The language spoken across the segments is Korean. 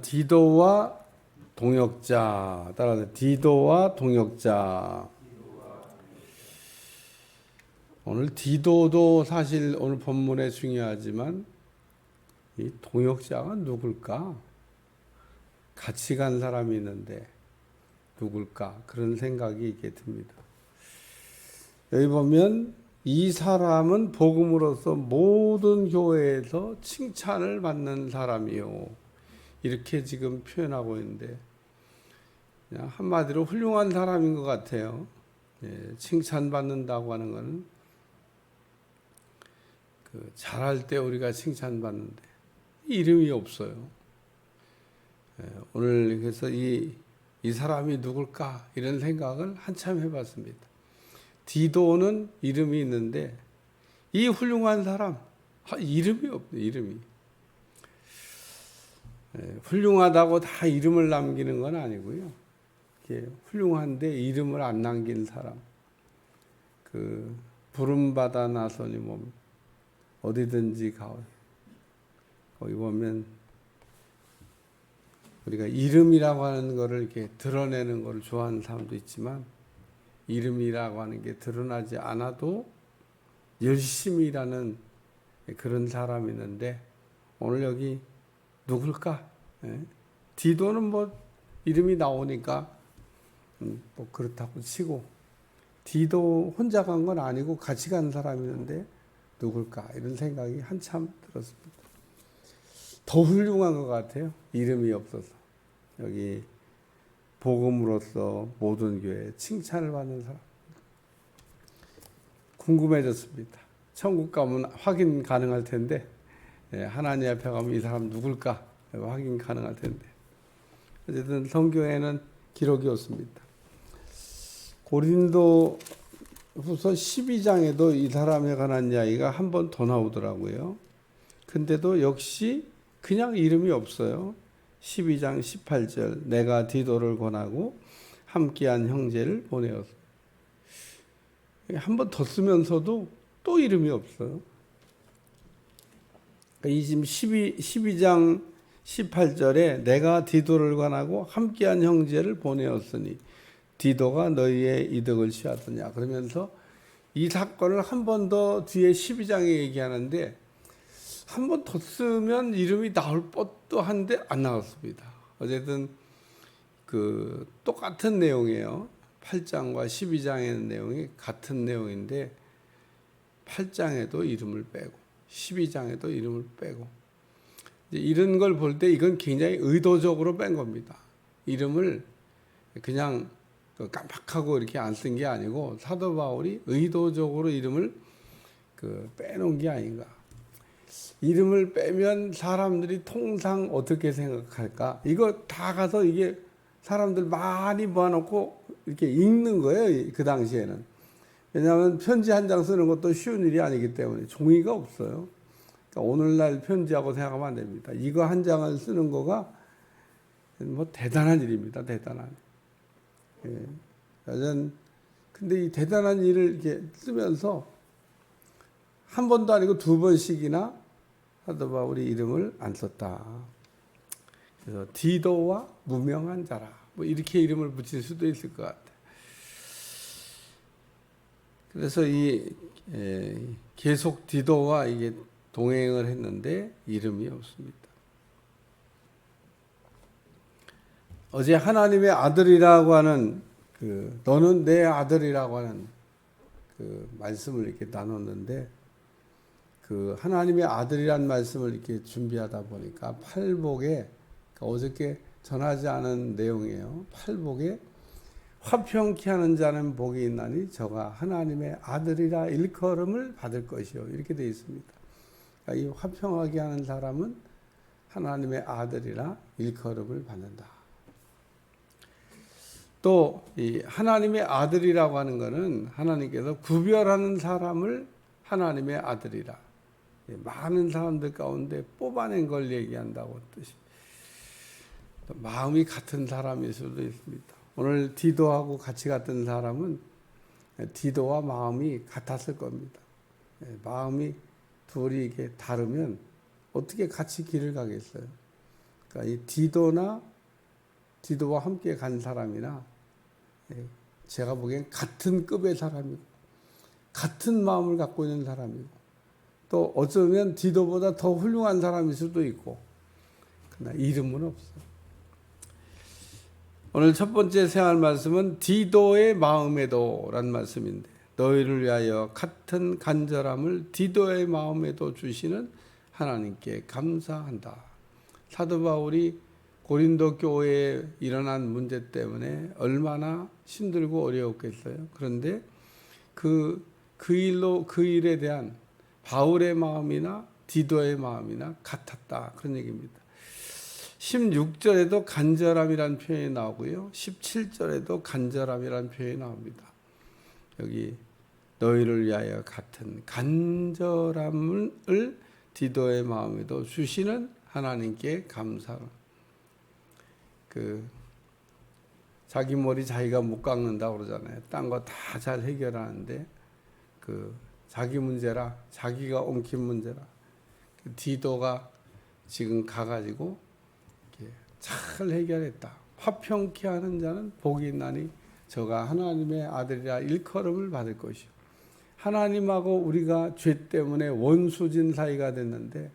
디도와 동역자. 따라서 디도와 동역자. 오늘 디도도 사실 오늘 본문에 중요하지만 이 동역자가 누굴까? 같이 간 사람이 있는데 누굴까? 그런 생각이 있게 듭니다. 여기 보면 이 사람은 복음으로서 모든 교회에서 칭찬을 받는 사람이요. 이렇게 지금 표현하고 있는데 그냥 한마디로 훌륭한 사람인 것 같아요. 칭찬받는다고 하는 것은 잘할 때 우리가 칭찬받는데 이름이 없어요. 오늘 그래서 이 사람이 누굴까 이런 생각을 한참 해봤습니다. 디도는 이름이 있는데 이 훌륭한 사람 이름이 없네. 이름이 훌륭하다고 다 이름을 남기는 건 아니고요. 훌륭한데 이름을 안 남긴 사람, 부름받아 나서니 뭐 어디든지 가요. 거기 보면 우리가 이름이라고 하는 것을 이렇게 드러내는 것을 좋아하는 사람도 있지만 이름이라고 하는 게 드러나지 않아도 열심히 일하는 그런 사람이 있는데 오늘 여기 누굴까? 디도는 뭐 이름이 나오니까 뭐 그렇다고 치고 디도 혼자 간 건 아니고 같이 간 사람이 있는데 누굴까? 이런 생각이 한참 들었습니다. 더 훌륭한 것 같아요. 이름이 없어서. 여기 복음으로서 모든 교회에 칭찬을 받는 사람. 궁금해졌습니다. 천국 가면 확인 가능할 텐데 하나님 앞에 가면 이 사람 누굴까? 확인 가능할 텐데. 어쨌든 성경에는 기록이 없습니다. 고린도 후서 12장에도 이 사람에 관한 이야기가 한 번 더 나오더라고요. 근데도 역시 그냥 이름이 없어요. 12장 18절 내가 디도를 권하고 함께한 형제를 보내었어. 한 번 더 쓰면서도 또 이름이 없어요. 이 지금 12장 18절에 내가 디도를 권하고 함께한 형제를 보내었으니 디도가 너희의 이득을 취하더냐. 그러면서 이 사건을 한 번 더 뒤에 12장에 얘기하는데 한 번 더 쓰면 이름이 나올 법도 한데 안 나왔습니다. 어쨌든 똑같은 내용이에요. 8장과 12장의 내용이 같은 내용인데 8장에도 이름을 빼고 12장에도 이름을 빼고 이런 걸 볼 때 이건 굉장히 의도적으로 뺀 겁니다. 이름을 그냥 깜빡하고 이렇게 안 쓴 게 아니고 사도 바울이 의도적으로 이름을 빼놓은 게 아닌가. 이름을 빼면 사람들이 통상 어떻게 생각할까? 이거 다 가서 이게 사람들 많이 모아놓고 이렇게 읽는 거예요. 그 당시에는. 왜냐하면 편지 한 장 쓰는 것도 쉬운 일이 아니기 때문에 종이가 없어요. 그러니까 오늘날 편지하고 생각하면 안 됩니다. 이거 한 장을 쓰는 거가 뭐 대단한 일입니다. 대단한. 근데 이 대단한 일을 이렇게 쓰면서 한 번도 아니고 두 번씩이나 사도 바울이 이름을 안 썼다. 그래서 디도와 무명한 자라. 뭐 이렇게 이름을 붙일 수도 있을 것 같아요. 그래서 계속 디도와 이게 동행을 했는데 이름이 없습니다. 어제 하나님의 아들이라고 하는 너는 내 아들이라고 하는 말씀을 이렇게 나눴는데 하나님의 아들이란 말씀을 이렇게 준비하다 보니까 팔복에 어저께 전하지 않은 내용이에요. 팔복에 화평케 하는 자는 복이 있나니 저가 하나님의 아들이라 일컬음을 받을 것이요. 이렇게 되어 있습니다. 그러니까 이 화평하게 하는 사람은 하나님의 아들이라 일컬음을 받는다. 또 이 하나님의 아들이라고 하는 것은 하나님께서 구별하는 사람을 하나님의 아들이라. 많은 사람들 가운데 뽑아낸 걸 얘기한다고 뜻이. 마음이 같은 사람일 수도 있습니다. 오늘 디도하고 같이 갔던 사람은 디도와 마음이 같았을 겁니다. 마음이 둘이 이렇게 다르면 어떻게 같이 길을 가겠어요? 그러니까 이 디도와 함께 간 사람이나 제가 보기엔 같은 급의 사람이고 같은 마음을 갖고 있는 사람이고 또 어쩌면 디도보다 더 훌륭한 사람일 수도 있고 그러나 이름은 없어. 오늘 첫 번째 생활 말씀은 디도의 마음에도 라는 말씀인데 너희를 위하여 같은 간절함을 디도의 마음에도 주시는 하나님께 감사한다. 사도 바울이 고린도 교회에 일어난 문제 때문에 얼마나 힘들고 어려웠겠어요. 그런데 그 일에 대한 바울의 마음이나 디도의 마음이나 같았다. 그런 얘기입니다. 16절에도 간절함이라는 표현이 나오고요. 17절에도 간절함이라는 표현이 나옵니다. 여기 너희를 위하여 같은 간절함을 디도의 마음에도 주시는 하나님께 감사를. 자기 머리 자기가 못 깎는다고 그러잖아요. 딴 거 다 잘 해결하는데 자기 문제라 자기가 엉킨 문제라 디도가 지금 가가지고 잘 해결했다. 화평케 하는 자는 복이 있나니 저가 하나님의 아들이라 일컬음을 받을 것이요. 하나님하고 우리가 죄 때문에 원수진 사이가 됐는데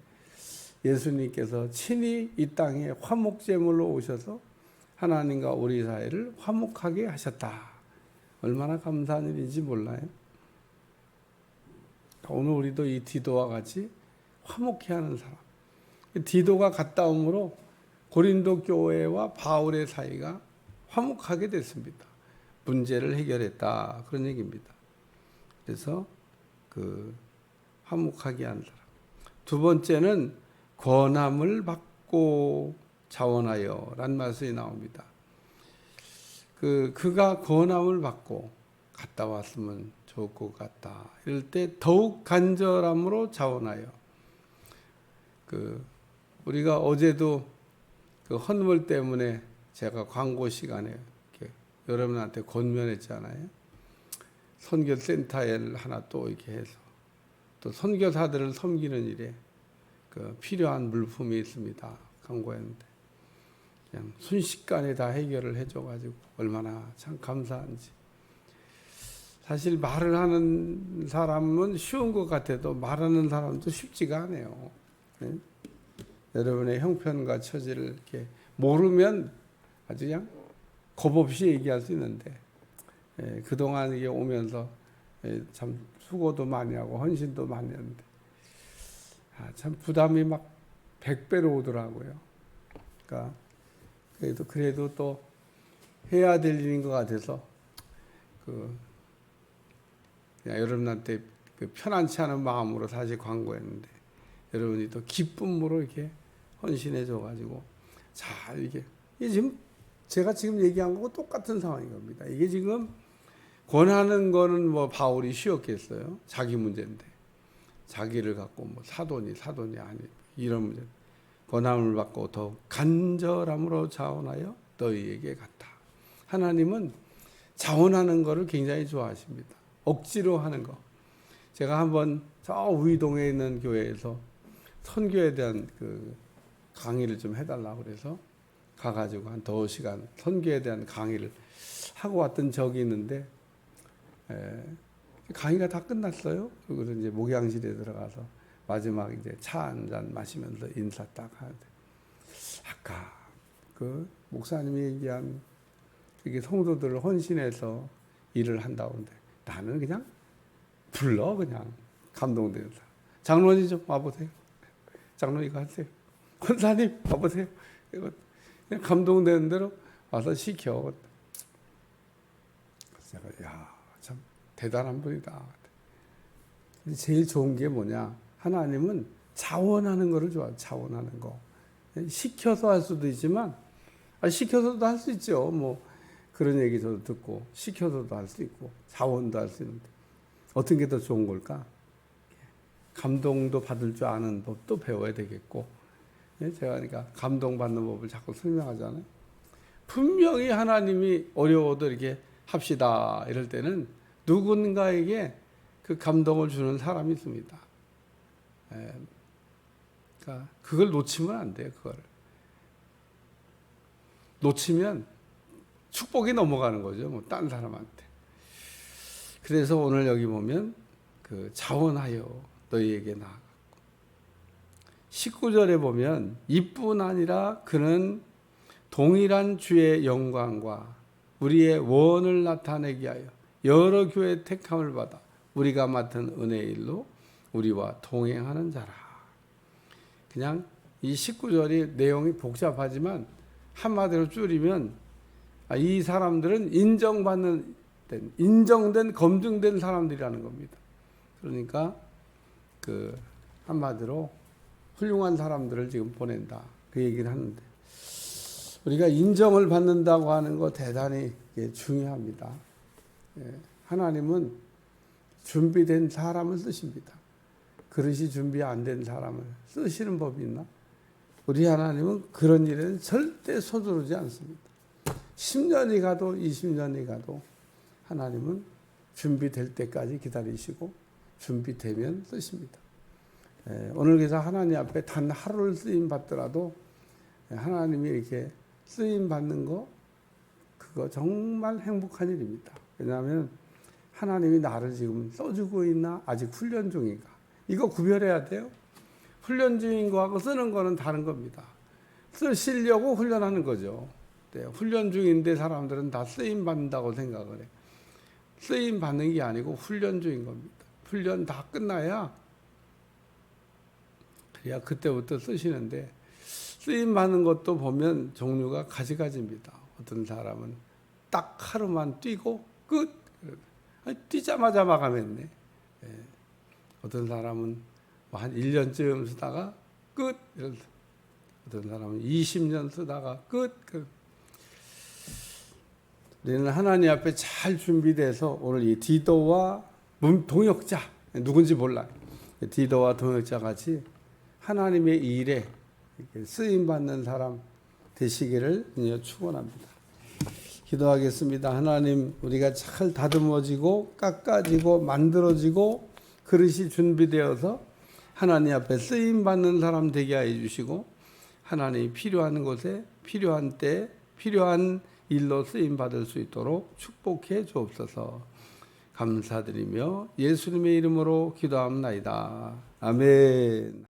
예수님께서 친히 이 땅에 화목제물로 오셔서 하나님과 우리 사이를 화목하게 하셨다. 얼마나 감사한 일인지 몰라요. 오늘 우리도 이 디도와 같이 화목해 하는 사람. 디도가 갔다 오므로 고린도 교회와 바울의 사이가 화목하게 됐습니다. 문제를 해결했다. 그런 얘기입니다. 그래서 화목하게 한 사람. 두 번째는 권함을 받고 자원하여 라는 말씀이 나옵니다. 그가 권함을 받고 갔다 왔으면 좋을 것 같다. 이럴 때 더욱 간절함으로 자원하여. 우리가 어제도 헌물 때문에 제가 광고 시간에 여러분한테 권면했잖아요. 선교센터에 하나 또 이렇게 해서 또 선교사들을 섬기는 일에 필요한 물품이 있습니다. 광고했는데 그냥 순식간에 다 해결을 해줘가지고 얼마나 참 감사한지. 사실 말을 하는 사람은 쉬운 것 같아도 말하는 사람도 쉽지가 않아요. 네? 여러분의 형편과 처지를 이렇게 모르면 아주 그냥 겁 없이 얘기할 수 있는데 그동안 이게 오면서 참 수고도 많이 하고 헌신도 많이 했는데 참 부담이 막 100배로 오더라고요. 그러니까 그래도 또 해야 될 일인 것 같아서 여러분한테 편안치 않은 마음으로 다시 광고했는데 여러분이 또 기쁨으로 이렇게 헌신해 줘가지고 잘 이게 지금 제가 지금 얘기한 거하고 똑같은 상황인 겁니다. 이게 지금 권하는 거는 뭐 바울이 쉬웠겠어요. 자기 문제인데 자기를 갖고 뭐 사돈이 아니 이런 문제. 권함을 받고 더 간절함으로 자원하여 너희에게 갔다. 하나님은 자원하는 거를 굉장히 좋아하십니다. 억지로 하는 거. 제가 한번 저 우이동에 있는 교회에서 선교에 대한 강의를 좀 해달라고 그래서 가가지고 한 2시간 선교에 대한 강의를 하고 왔던 적이 있는데 강의가 다 끝났어요. 그리고 이제 목양실에 들어가서 마지막 이제 차 한 잔 마시면서 인사 딱 하는데 아까 목사님이 얘기한 이게 성도들을 헌신해서 일을 한다고 하는데 나는 그냥 불러 그냥 감동되는 사람. 장로님 좀 와보세요. 장로님가 하세요. 권사님 와보세요. 그냥 감동되는 대로 와서 시켜. 그래서 제가 참 대단한 분이다. 제일 좋은 게 뭐냐? 하나님은 자원하는 거를 좋아해요. 자원하는 거. 시켜서 할 수도 있지만 시켜서도 할 수 있죠. 뭐 그런 얘기 저도 듣고 시켜서도 할 수 있고 자원도 할 수 있는데 어떤 게 더 좋은 걸까? 감동도 받을 줄 아는 법도 배워야 되겠고 제가 그러니까 감동받는 법을 자꾸 설명하잖아요. 분명히 하나님이 어려워도 이렇게 합시다 이럴 때는 누군가에게 그 감동을 주는 사람이 있습니다. 그러니까 그걸 놓치면 안 돼요. 그거를 놓치면 축복이 넘어가는 거죠. 뭐 딴 사람한테. 그래서 오늘 여기 보면 그 자원하여 너희에게 나아갔고 19절에 보면 이뿐 아니라 그는 동일한 주의 영광과 우리의 원을 나타내게 하여 여러 교회의 택함을 받아 우리가 맡은 은혜의 일로 우리와 동행하는 자라. 그냥 이 19절이 내용이 복잡하지만 한마디로 줄이면 이 사람들은 인정된 검증된 사람들이라는 겁니다. 그러니까 그 한마디로 훌륭한 사람들을 지금 보낸다 그 얘기를 하는데 우리가 인정을 받는다고 하는 거 대단히 중요합니다. 하나님은 준비된 사람을 쓰십니다. 그릇이 준비 안 된 사람을 쓰시는 법이 있나? 우리 하나님은 그런 일에는 절대 서두르지 않습니다. 10년이 가도 20년이 가도 하나님은 준비될 때까지 기다리시고 준비되면 쓰십니다. 오늘 그래서 하나님 앞에 단 하루를 쓰임 받더라도 하나님이 이렇게 쓰임 받는 거 그거 정말 행복한 일입니다. 왜냐하면 하나님이 나를 지금 써주고 있나 아직 훈련 중인가 이거 구별해야 돼요. 훈련 중인 거하고 쓰는 거는 다른 겁니다. 쓰시려고 훈련하는 거죠. 네, 훈련 중인데 사람들은 다 쓰임 받는다고 생각을 해. 쓰임 받는 게 아니고 훈련 중인 겁니다. 훈련 다 끝나야 그래야 그때부터 쓰시는데 쓰임 받는 것도 보면 종류가 가지가지입니다. 어떤 사람은 딱 하루만 뛰고 끝. 뛰자마자 마감했네. 어떤 사람은 한 1년쯤 쓰다가 끝. 어떤 사람은 20년 쓰다가 끝. 우리는 하나님 앞에 잘 준비돼서 오늘 이 디도와 동역자 누군지 몰라요. 디도와 동역자 같이 하나님의 일에 쓰임받는 사람 되시기를 축원합니다. 기도하겠습니다. 하나님 우리가 잘 다듬어지고 깎아지고 만들어지고 그릇이 준비되어서 하나님 앞에 쓰임받는 사람 되게 하여 주시고 하나님이 필요한 곳에 필요한 때 필요한 일로 쓰임받을 수 있도록 축복해 주옵소서. 감사드리며 예수님의 이름으로 기도합니다. 아멘.